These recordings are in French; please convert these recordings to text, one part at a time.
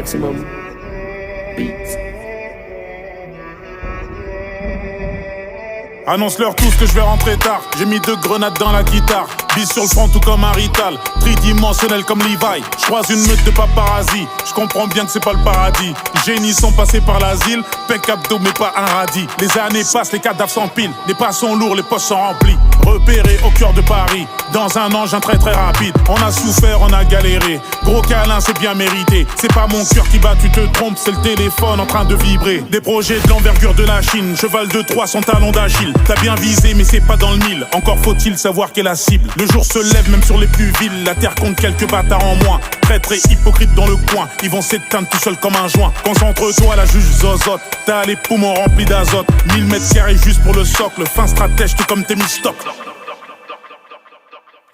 Maximum Beats. Annonce-leur tous que je vais rentrer tard. J'ai mis 2 grenades dans la guitare. Bis sur le front tout comme un Rital. Tridimensionnel comme Levi. Je croise une meute de paparazzi. Je comprends bien que c'est pas le paradis. Génies sont passés par l'asile. Pec abdos mais pas un radis. Les années passent, les cadavres s'empilent. Les pas sont lourds, les poches sont remplies. Repéré au cœur de Paris. Dans un engin très très rapide. On a souffert, on a galéré. Gros câlin, c'est bien mérité. C'est pas mon cœur qui bat, tu te trompes. C'est le téléphone en train de vibrer. Des projets de l'envergure de la Chine. Cheval de Troie, son talon d'Achille. T'as bien visé mais c'est pas dans le mille. Encore faut-il savoir quelle est la cible. Le jour se lève même sur les plus villes. La terre compte quelques bâtards en moins. Traîtres et hypocrites dans le coin. Ils vont s'éteindre tout seuls comme un joint. Concentre-toi, la juge zozote. T'as les poumons remplis d'azote. 1000 mètres carrés juste pour le socle. Fin stratège tout comme Thémistocle.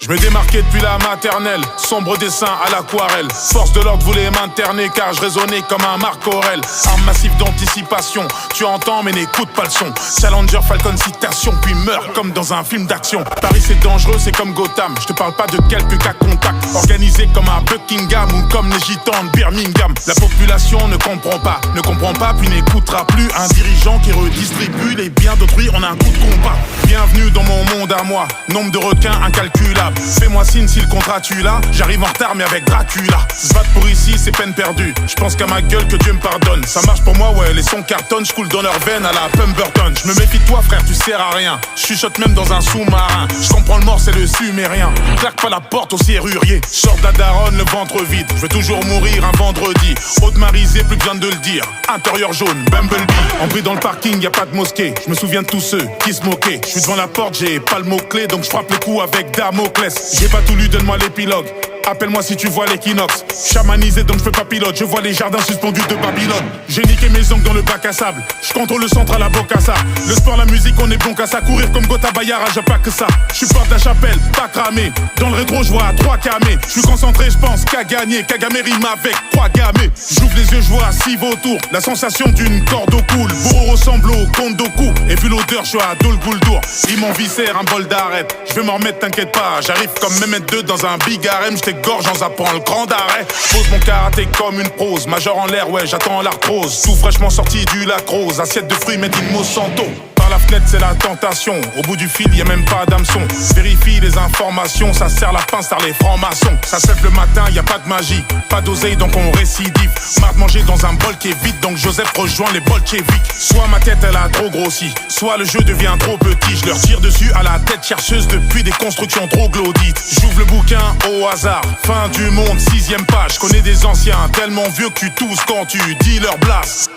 Je me démarquais depuis la maternelle, sombre dessin à l'aquarelle. Force de l'ordre voulait m'interner car je raisonnais comme un Marc Aurel. Arme massive d'anticipation, tu entends mais n'écoute pas le son. Challenger Falcon citation puis meurt comme dans un film d'action. Paris c'est dangereux, c'est comme Gotham. Je te parle pas de quelques cas contacts. Organisé comme un Buckingham ou comme les gitans de Birmingham. La population ne comprend pas puis n'écoutera plus un dirigeant qui redistribue les biens d'autrui en un coup de combat. Bienvenue dans mon monde à moi, nombre de requins incalculable. Fais-moi signe si le contrat tu l'as. J'arrive en retard mais avec Dracula. Se battre pour ici c'est peine perdue. Je pense qu'à ma gueule que Dieu me pardonne. Ça marche pour moi ouais, les sons cartonnent. Je coule dans leurs veines à la Pemberton. Je me méfie de toi frère, tu sers à rien. Je chuchote même dans un sous-marin. Je comprends le mort c'est le sumérien. Claque pas la porte au serrurier. Sors de la daronne le ventre vide. Je veux toujours mourir un vendredi. Haute-marisé, plus besoin de le dire. Intérieur jaune, Bumblebee. Embris dans le parking, y a pas de mosquée. Je me souviens de tous ceux qui se moquaient. Je suis devant la porte, j'ai pas le mot-clé. Donc je frappe les coups avec Damoclès. J'ai pas tout lu, donne-moi l'épilogue. Appelle-moi si tu vois l'équinoxe. Chamanisé donc je fais pas pilote. Je vois les jardins suspendus de Babylone. J'ai niqué mes ongles dans le bac à sable. Je contrôle le centre à la Bocassa. Le sport, la musique, on est bon qu'à ça. Courir comme Gotha Bayara, j'ai pas que ça. Je suis porte de la chapelle, pas cramé. Dans le rétro, je vois 3 camés. Je suis concentré, je pense qu'à gagner. Kagame rime avec 3 gamés. J'ouvre les yeux, je vois 6 vautours. La sensation d'une corde au cool. Bourreau ressemble au Comte Doku. Et vu l'odeur, je suis à Dol Guldur. Ils m'en viscèrent un bol d'arrête. Je vais m'en remettre, t'inquiète pas. J'arrive comme Mehmet 2 dans un big harem. Gorge en zappant le grand arrêt. Pose mon karaté comme une prose. Major en l'air, ouais, j'attends l'arthrose. Tout fraîchement sorti du lacrose. Assiette de fruits, made in Monsanto. Par la fenêtre, c'est la tentation. Au bout du fil, y a même pas d'hameçon. Vérifie les informations, ça sert la pince par les francs-maçons. Ça se lève le matin, y a pas de magie. Pas d'oseille, donc on récidive. Marre de manger dans un bol qui est vide, donc Joseph rejoint les bolcheviks. Soit ma tête, elle a trop grossi, soit le jeu devient trop petit. Je leur tire dessus à la tête chercheuse depuis des constructions troglodytes. J'ouvre le bouquin au hasard. Fin du monde, 6ème page. Connais des anciens, tellement vieux que tu tousses quand tu dis leur blast.